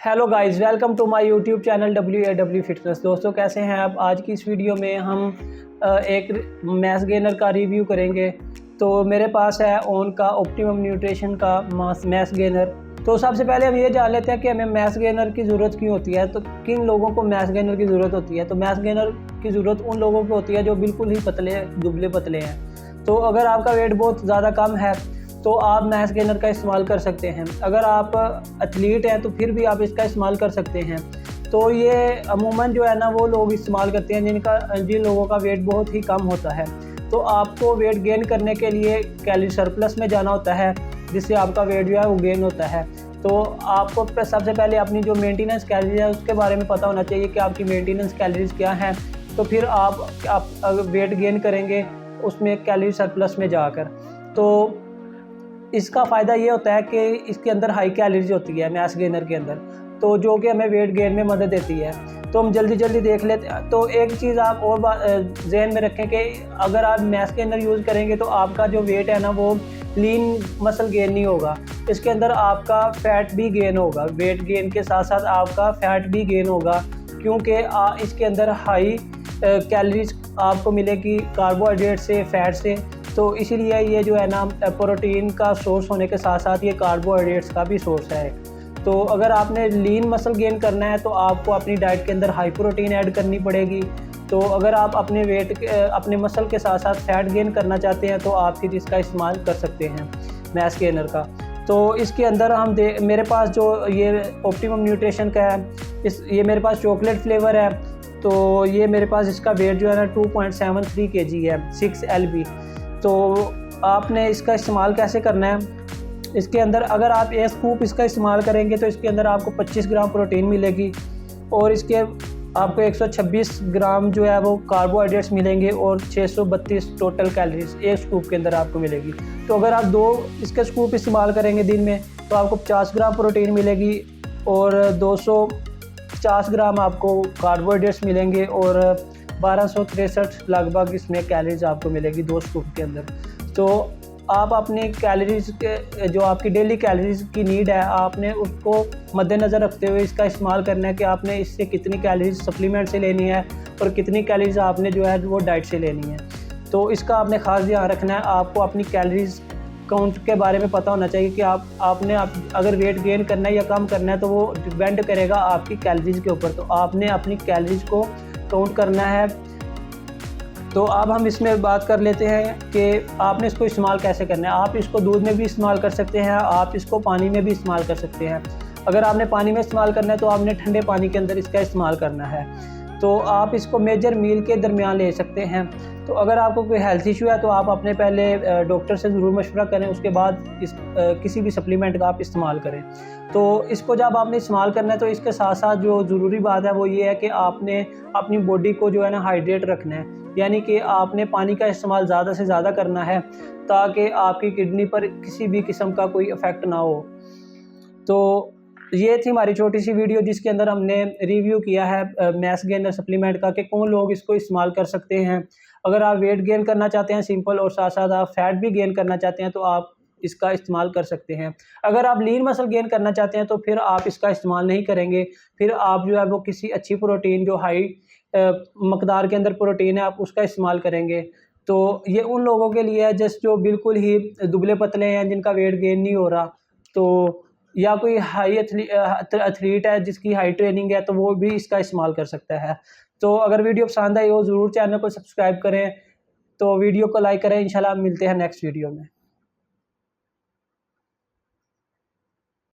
Hello guys, welcome to my YouTube channel WAW fitness. दोस्तों, कैसे हैं आप? आज की इस वीडियो में हम एक मैस गेनर का रिव्यू करेंगे। तो मेरे पास है ओन का ऑप्टिमम न्यूट्रिशन का मैस गेनर। तो सबसे पहले हम ये जान लेते हैं कि हमें मैस गेनर की ज़रूरत क्यों होती है। तो किन लोगों को मैस गेनर की ज़रूरत होती है? तो मैस गेनर की ज़रूरत उन लोगों को होती है जो बिल्कुल ही पतले दुबले पतले हैं। तो अगर आपका वेट बहुत ज़्यादा कम है तो आप मैस गेनर का इस्तेमाल कर सकते हैं। अगर आप एथलीट हैं तो फिर भी आप इसका इस्तेमाल कर सकते हैं। तो ये अमूमन जो है ना, वो लोग इस्तेमाल करते हैं जिन लोगों का वेट बहुत ही कम होता है। तो आपको वेट गेन करने के लिए कैलोरी सरप्लस में जाना होता है, जिससे आपका वेट जो है वो गेन होता है। तो आपको सबसे पहले अपनी जो मेंटेनेंस कैलोरीज है उसके बारे में पता होना चाहिए कि आपकी मेंटेनेंस कैलोरीज क्या हैं। तो फिर आप वेट गेन करेंगे उसमें कैलोरी सरप्लस में जाकर। तो इसका फ़ायदा ये होता है कि इसके अंदर हाई कैलोरीज होती है मैस गेनर के अंदर, तो जो कि हमें वेट गेन में मदद देती है। तो हम जल्दी देख लेते हैं। तो एक चीज़ आप और जहन में रखें कि अगर आप मैस गेनर यूज़ करेंगे तो आपका जो वेट है ना, वो लीन मसल गेन नहीं होगा। इसके अंदर आपका फ़ैट भी गेन होगा। वेट गेन के साथ साथ आपका फ़ैट भी गेन होगा, क्योंकि इसके अंदर हाई कैलोरीज आपको मिलेगी कार्बोहाइड्रेट से, फ़ैट से। तो इसीलिए ये जो है ना, प्रोटीन का सोर्स होने के साथ साथ ये कार्बोहाइड्रेट्स का भी सोर्स है। तो अगर आपने लीन मसल गेन करना है तो आपको अपनी डाइट के अंदर हाई प्रोटीन ऐड करनी पड़ेगी। तो अगर आप अपने मसल के साथ साथ फैट गेन करना चाहते हैं तो आप फिर इसका इस्तेमाल कर सकते हैं मैस गेनर का। तो इसके अंदर मेरे पास जो ये ऑप्टिमम न्यूट्रिशन का है, ये मेरे पास चॉकलेट फ्लेवर है। तो ये मेरे पास इसका वेट जो है ना 2.73 kg है, 6 LB। तो आपने इसका इस्तेमाल कैसे करना है? इसके अंदर अगर आप एक स्कूप इसका इस्तेमाल करेंगे तो इसके अंदर आपको 25 ग्राम प्रोटीन मिलेगी और इसके आपको 126 ग्राम जो है वो कार्बोहाइड्रेट्स मिलेंगे और 632 टोटल कैलोरीज एक स्कूप के अंदर आपको मिलेगी। तो अगर आप 2 इसके स्कूप इस्तेमाल करेंगे दिन में तो आपको 50 ग्राम प्रोटीन मिलेगी और 250 ग्राम आपको कार्बोहाइड्रेट्स मिलेंगे और 1263 लगभग इसमें कैलोरीज आपको मिलेगी 2 स्कूप के अंदर। तो आप अपनी कैलोरीज के जो आपकी डेली कैलोरीज की नीड है, आपने उसको मद्देनज़र रखते हुए इसका इस्तेमाल करना है कि आपने इससे कितनी कैलोरीज सप्लीमेंट से लेनी है और कितनी कैलोरीज आपने जो है वो डाइट से लेनी है। तो इसका आपने ख़ास ध्यान रखना है। आपको अपनी कैलोरीज काउंट के बारे में पता होना चाहिए कि आपने अगर वेट गेन करना है या कम करना है तो वो डिपेंड करेगा आपकी कैलोरीज के ऊपर। तो आपने अपनी कैलोरीज को काउंट करना है। तो अब हम इसमें बात कर लेते हैं कि आपने इसको इस्तेमाल कैसे करना है। आप इसको दूध में भी इस्तेमाल कर सकते हैं, आप इसको पानी में भी इस्तेमाल कर सकते हैं। अगर आपने पानी में इस्तेमाल करना है तो आपने ठंडे पानी के अंदर इसका इस्तेमाल करना है। तो आप इसको मेजर मील के दरमियान ले सकते हैं। तो अगर आपको कोई हेल्थ इशू है तो आप अपने पहले डॉक्टर से ज़रूर मशवरा करें, उसके बाद किसी भी सप्लीमेंट का आप इस्तेमाल करें। तो इसको जब आपने इस्तेमाल करना है तो इसके साथ साथ जो ज़रूरी बात है वो ये है कि आपने अपनी बॉडी को जो है ना हाइड्रेट रखना है, यानी कि आपने पानी का इस्तेमाल ज़्यादा से ज़्यादा करना है ताकि आपकी किडनी पर किसी भी किस्म का कोई इफ़ेक्ट ना हो। तो ये थी हमारी छोटी सी वीडियो जिसके अंदर हमने रिव्यू किया है मैस गेनर सप्लीमेंट का कि कौन लोग इसको इस्तेमाल कर सकते हैं। अगर आप वेट गेन करना चाहते हैं सिंपल, और साथ साथ आप फैट भी गेन करना चाहते हैं तो आप इसका इस्तेमाल कर सकते हैं। अगर आप लीन मसल गेन करना चाहते हैं तो फिर आप इसका इस्तेमाल नहीं करेंगे। फिर आप जो है वो किसी अच्छी प्रोटीन जो हाई मकदार के अंदर प्रोटीन है आप उसका इस्तेमाल करेंगे। तो ये उन लोगों के लिए है जो बिल्कुल ही दुबले पतले हैं, जिनका वेट गेन नहीं हो रहा। तो या कोई हाई एथलीट है जिसकी हाई ट्रेनिंग है तो वो भी इसका इस्तेमाल कर सकता है। तो अगर वीडियो पसंद आई हो ज़रूर चैनल को सब्सक्राइब करें, तो वीडियो को लाइक करें। इंशाल्लाह मिलते हैं नेक्स्ट वीडियो में।